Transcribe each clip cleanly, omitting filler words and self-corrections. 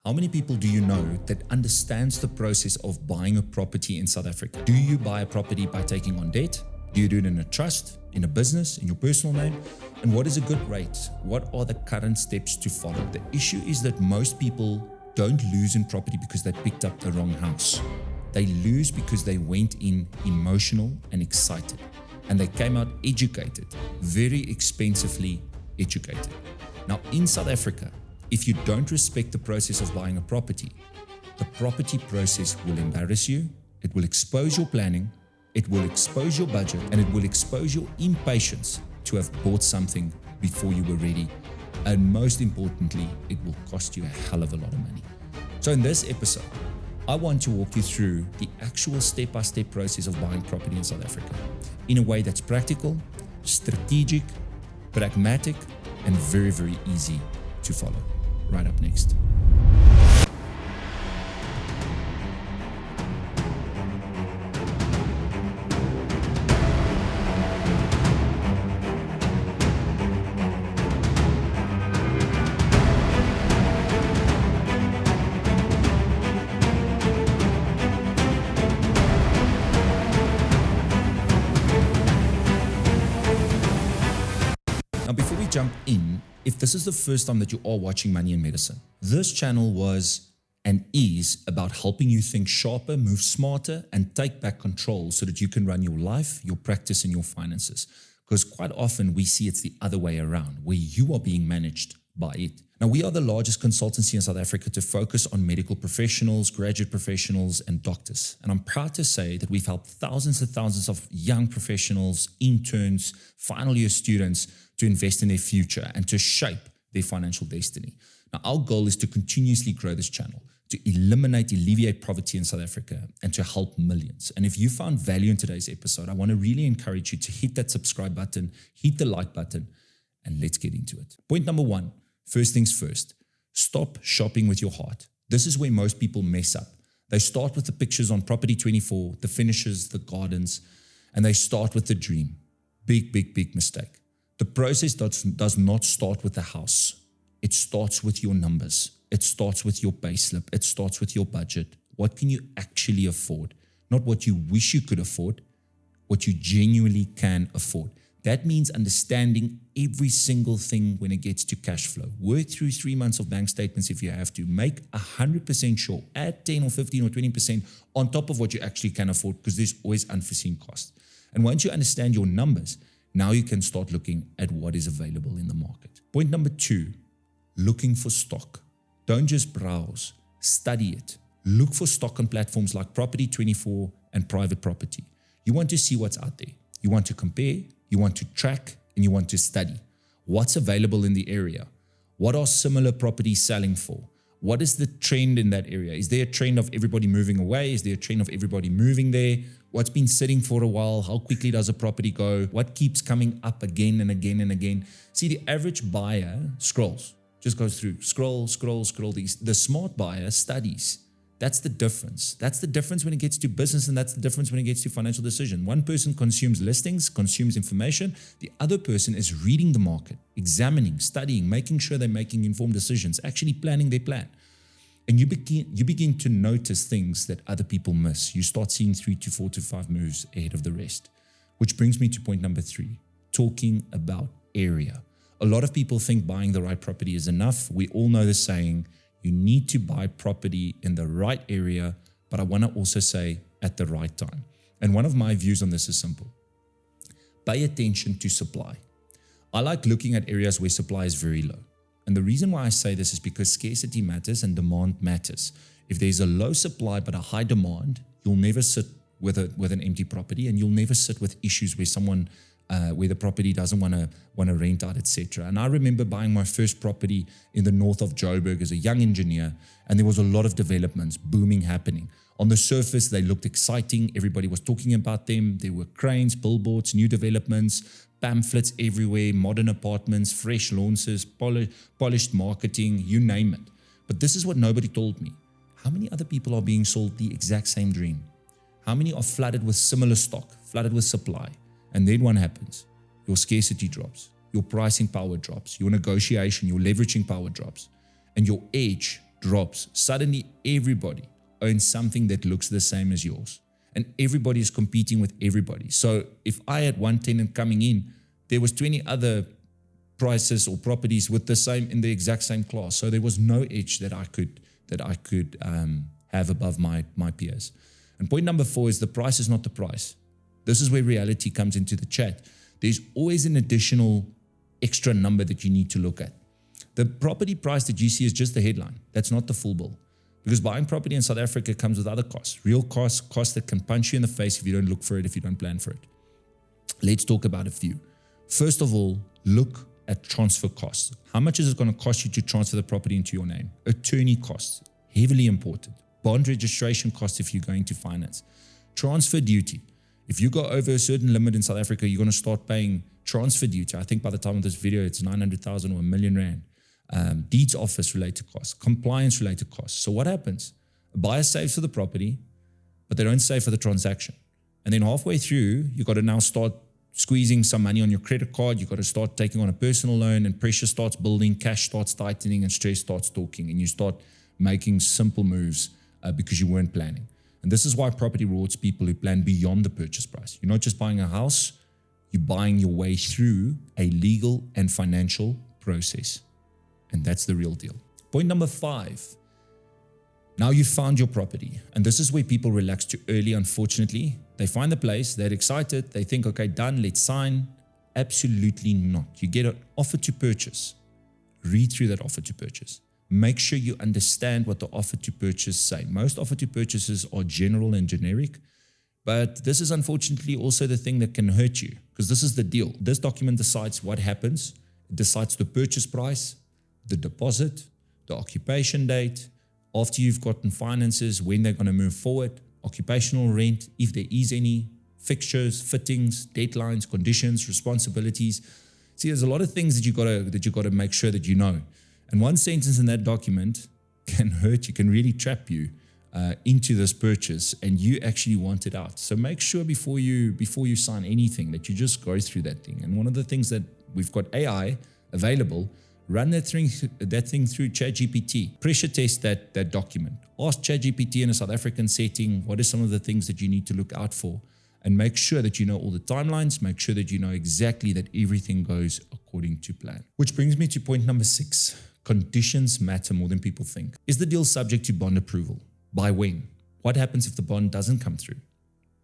How many people do you know that understands the process of buying a property in South Africa? Do you buy a property by taking on debt? Do you do it in a trust, in a business, in your personal name? And what is a good rate? What are the current steps to follow? The issue is that most people don't lose in property because they picked up the wrong house. They lose because they went in emotional and excited. And they came out educated, very expensively educated. Now in South Africa, if you don't respect the process of buying a property, the property process will embarrass you, it will expose your planning, it will expose your budget, and it will expose your impatience to have bought something before you were ready. And most importantly, it will cost you a hell of a lot of money. So in this episode, I want to walk you through the actual step-by-step process of buying property in South Africa in a way that's practical, strategic, pragmatic, and very, very easy to follow. Right up next. Now, before we jump in, if this is the first time that you are watching Money and Medicine, this channel was and is about helping you think sharper, move smarter, and take back control so that you can run your life, your practice, and your finances. Because quite often we see it's the other way around, where you are being managed by it. Now, we are the largest consultancy in South Africa to focus on medical professionals, graduate professionals, and doctors. And I'm proud to say that we've helped thousands and thousands of young professionals, interns, final year students to invest in their future and to shape their financial destiny. Now, our goal is to continuously grow this channel, to alleviate poverty in South Africa, and to help millions. And if you found value in today's episode, I want to really encourage you to hit that subscribe button, hit the like button, and let's get into it. Point number one, first things first, stop shopping with your heart. This is where most people mess up. They start with the pictures on Property 24, the finishes, the gardens, and they start with the dream. Big, big, big mistake. The process does not start with the house. It starts with your numbers. It starts with your payslip. It starts with your budget. What can you actually afford? Not what you wish you could afford, what you genuinely can afford. That means understanding every single thing when it gets to cash flow. Work through 3 months of bank statements if you have to. Make 100% sure. Add 10 or 15 or 20% on top of what you actually can afford, because there's always unforeseen costs. And once you understand your numbers, now you can start looking at what is available in the market. Point number two, looking for stock. Don't just browse, study it. Look for stock on platforms like Property 24 and Private Property. You want to see what's out there. You want to compare, you want to track, and you want to study. What's available in the area? What are similar properties selling for? What is the trend in that area? Is there a trend of everybody moving away? Is there a trend of everybody moving there? What's been sitting for a while? How quickly does a property go? What keeps coming up again and again and again? See, the average buyer scrolls, just goes through, scroll. The smart buyer studies. That's the difference. That's the difference when it gets to business, and that's the difference when it gets to financial decision. One person consumes listings, consumes information. The other person is reading the market, examining, studying, making sure they're making informed decisions, actually planning their plan. And you begin to notice things that other people miss. You start seeing 3 to 4 to 5 moves ahead of the rest. Which brings me to point number 3, talking about area. A lot of people think buying the right property is enough. We all know the saying, you need to buy property in the right area, but I want to also say at the right time. And one of my views on this is simple. Pay attention to supply. I like looking at areas where supply is very low. And the reason why I say this is because scarcity matters and demand matters. If there's a low supply but a high demand, you'll never sit with an empty property, and you'll never sit with issues where the property doesn't want to rent out, etc. And I remember buying my first property in the north of Joburg as a young engineer, and there was a lot of developments booming happening. On the surface, they looked exciting. Everybody was talking about them. There were cranes, billboards, new developments, pamphlets everywhere, modern apartments, fresh launches, polished marketing, you name it. But this is what nobody told me. How many other people are being sold the exact same dream? How many are flooded with similar stock, flooded with supply? And then what happens? Your scarcity drops, your pricing power drops, your negotiation, your leveraging power drops, and your edge drops, suddenly everybody owns something that looks the same as yours. And everybody is competing with everybody. So if I had one tenant coming in, there was 20 other prices or properties with the same in the exact same class. So there was no edge that I could have above my peers. And point number 4 is the price is not the price. This is where reality comes into the chat. There's always an additional extra number that you need to look at. The property price that you see is just the headline. That's not the full bill. Because buying property in South Africa comes with other costs, real costs that can punch you in the face if you don't look for it, if you don't plan for it. Let's talk about a few. First of all, look at transfer costs. How much is it going to cost you to transfer the property into your name? Attorney costs, heavily important. Bond registration costs if you're going to finance. Transfer duty. If you go over a certain limit in South Africa, you're going to start paying transfer duty. I think by the time of this video, it's 900,000 or R1 million. Deeds office related costs, compliance related costs. So what happens? A buyer saves for the property, but they don't save for the transaction. And then halfway through, you got to now start squeezing some money on your credit card. You got to start taking on a personal loan, and pressure starts building, cash starts tightening, and stress starts talking, and you start making simple moves because you weren't planning. And this is why property rewards people who plan beyond the purchase price. You're not just buying a house, you're buying your way through a legal and financial process. And that's the real deal. Point number 5. Now you've found your property. And this is where people relax too early, unfortunately. They find the place, they're excited, they think, okay, done, let's sign. Absolutely not. You get an offer to purchase. Read through that offer to purchase. Make sure you understand what the offer to purchase say. Most offer to purchases are general and generic, but this is unfortunately also the thing that can hurt you, because this is the deal. This document decides what happens. It decides the purchase price, the deposit, the occupation date, after you've gotten finances, when they're going to move forward, occupational rent, if there is any, fixtures, fittings, deadlines, conditions, responsibilities. See, there's a lot of things that you got to make sure that you know. And one sentence in that document can hurt you, can really trap you into this purchase, and you actually want it out. So make sure before you sign anything that you just go through that thing. And one of the things that we've got AI available, run that thing through ChatGPT. Pressure test that document. Ask ChatGPT in a South African setting, what are some of the things that you need to look out for? And make sure that you know all the timelines. Make sure that you know exactly that everything goes according to plan. Which brings me to point number 6. Conditions matter more than people think. Is the deal subject to bond approval? By when? What happens if the bond doesn't come through?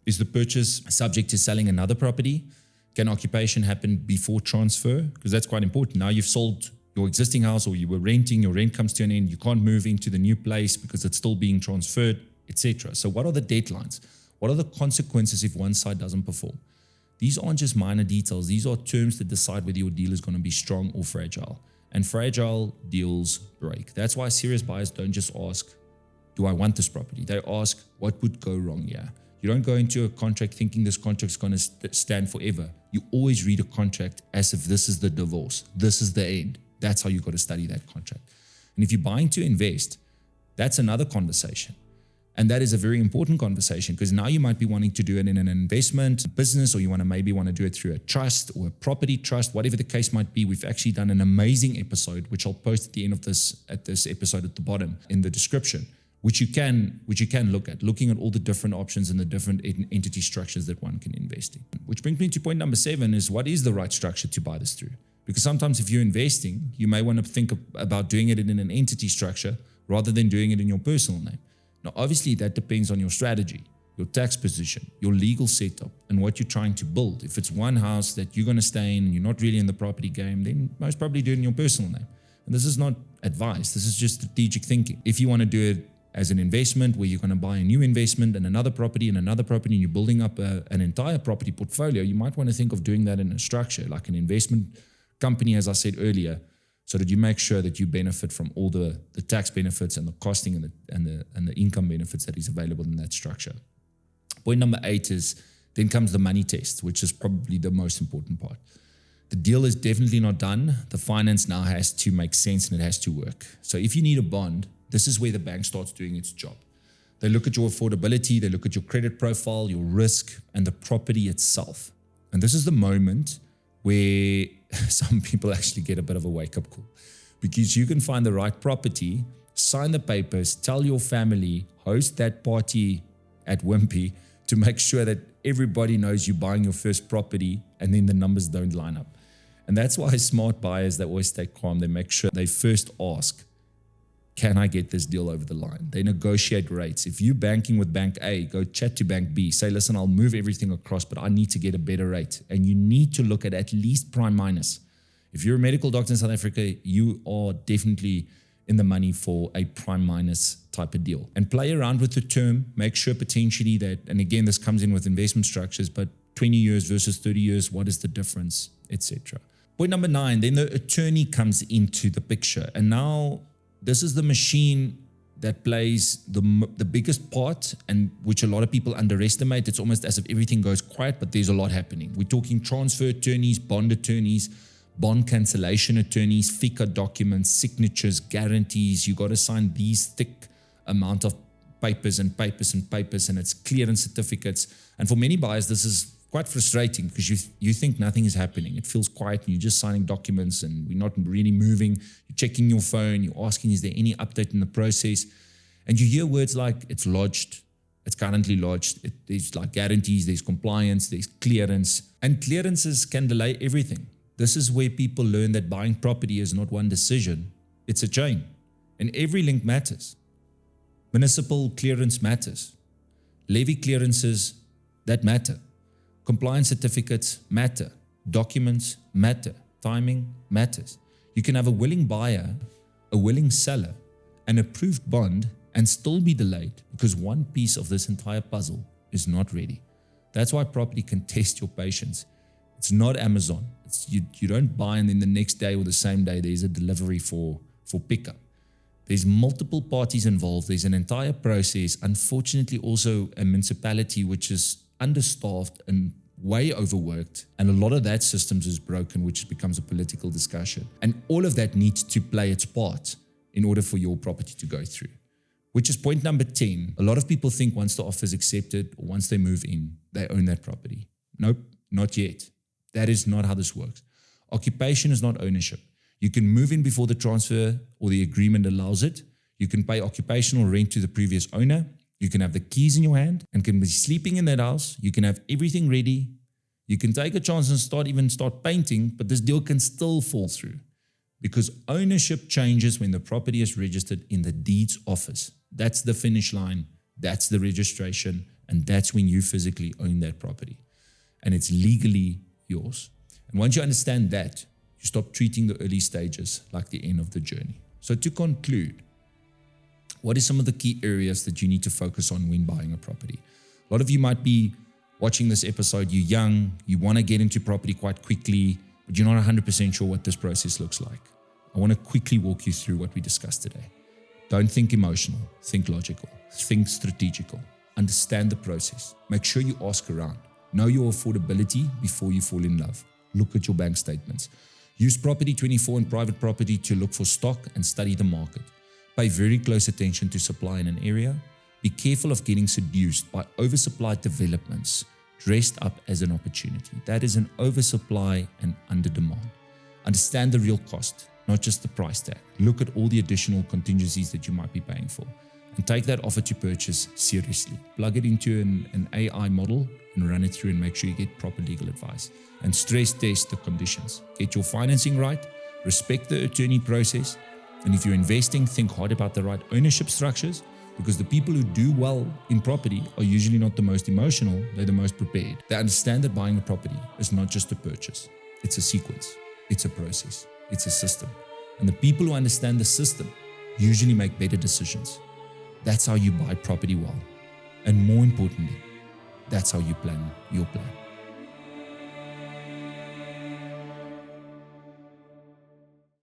Is the purchase subject to selling another property? Can occupation happen before transfer? Because that's quite important. Now you've sold your existing house, or you were renting, your rent comes to an end, you can't move into the new place because it's still being transferred, etc. So what are the deadlines? What are the consequences if one side doesn't perform? These aren't just minor details. These are terms that decide whether your deal is going to be strong or fragile. And fragile deals break. That's why serious buyers don't just ask, do I want this property? They ask, what would go wrong here? You don't go into a contract thinking this contract's going to stand forever. You always read a contract as if this is the divorce. This is the end. That's how you got to study that contract. And if you're buying to invest, that's another conversation. And that is a very important conversation, because now you might be wanting to do it in an investment business, or you want to do it through a trust or a property trust, whatever the case might be. We've actually done an amazing episode, which I'll post at the end of this episode at the bottom in the description, which you can look at, looking at all the different options and the different entity structures that one can invest in. Which brings me to point number 7 is, what is the right structure to buy this through? Because sometimes if you're investing, you may want to think about doing it in an entity structure rather than doing it in your personal name. Now, obviously, that depends on your strategy, your tax position, your legal setup, and what you're trying to build. If it's one house that you're going to stay in and you're not really in the property game, then most probably do it in your personal name. And this is not advice. This is just strategic thinking. If you want to do it as an investment where you're going to buy a new investment and another property, and you're building up an entire property portfolio, you might want to think of doing that in a structure like an investment company, as I said earlier, so that you make sure that you benefit from all the tax benefits and the costing and the income benefits that is available in that structure. Point number 8 is, then comes the money test, which is probably the most important part. The deal is definitely not done. The finance now has to make sense and it has to work. So if you need a bond, this is where the bank starts doing its job. They look at your affordability, they look at your credit profile, your risk, and the property itself. And this is the moment where some people actually get a bit of a wake-up call, because you can find the right property sign the papers, tell your family, host that party at Wimpy to make sure that everybody knows you're buying your first property, and then the numbers don't line up. And that's why smart buyers, they always stay calm. They make sure they first ask, can I get this deal over the line? They negotiate rates. If you're banking with Bank A, go chat to Bank B. Say, listen, I'll move everything across, but I need to get a better rate. And you need to look at least prime minus. If you're a medical doctor in South Africa, you are definitely in the money for a prime minus type of deal. And play around with the term. Make sure potentially that, and again, this comes in with investment structures, but 20 years versus 30 years, what is the difference, etc. Point number 9, then the attorney comes into the picture. And now this is the machine that plays the biggest part, and which a lot of people underestimate. It's almost as if everything goes quiet, but there's a lot happening. We're talking transfer attorneys, bond cancellation attorneys, FICA documents, signatures, guarantees. You got to sign these thick amount of papers, and it's clearance certificates. And for many buyers, this is quite frustrating because you think nothing is happening. It feels quiet and you're just signing documents and we're not really moving. You're checking your phone, you're asking, is there any update in the process? And you hear words like, it's lodged, it's currently lodged, there's like guarantees, there's compliance, there's clearance. And clearances can delay everything. This is where people learn that buying property is not one decision, it's a chain. And every link matters. Municipal clearance matters. Levy clearances, that matter. Compliance certificates matter. Documents matter. Timing matters. You can have a willing buyer, a willing seller, an approved bond, and still be delayed because one piece of this entire puzzle is not ready. That's why property can test your patience. It's not Amazon. You don't buy and then the next day or the same day there's a delivery for pickup. There's multiple parties involved. There's an entire process. Unfortunately, also a municipality which is understaffed and way overworked, and a lot of that systems is broken, which becomes a political discussion. And all of that needs to play its part in order for your property to go through, which is point number 10. A lot of people think once the offer is accepted or once they move in, they own that property. Nope, not yet. That is not how this works. Occupation is not ownership. You can move in before the transfer or the agreement allows it. You can pay occupational rent to the previous owner. You can have the keys in your hand and can be sleeping in that house. You can have everything ready. You can take a chance and start painting, but this deal can still fall through because ownership changes when the property is registered in the deeds office. That's the finish line. That's the registration. And that's when you physically own that property. And it's legally yours. And once you understand that, you stop treating the early stages like the end of the journey. So to conclude, what are some of the key areas that you need to focus on when buying a property? A lot of you might be watching this episode, you're young, you want to get into property quite quickly, but you're not 100% sure what this process looks like. I want to quickly walk you through what we discussed today. Don't think emotional, think logical, think strategical, understand the process, make sure you ask around, know your affordability before you fall in love, look at your bank statements. Use Property24 and private property to look for stock and study the market. Pay very close attention to supply in an area. Be careful of getting seduced by oversupplied developments dressed up as an opportunity. That is an oversupply and under demand. Understand the real cost, not just the price tag. Look at all the additional contingencies that you might be paying for and take that offer to purchase seriously. Plug it into an AI model and run it through and make sure you get proper legal advice. And stress test the conditions. Get your financing right, respect the attorney process, and if you're investing, think hard about the right ownership structures because the people who do well in property are usually not the most emotional, they're the most prepared. They understand that buying a property is not just a purchase. It's a sequence, it's a process, it's a system. And the people who understand the system usually make better decisions. That's how you buy property well. And more importantly, that's how you plan your plan.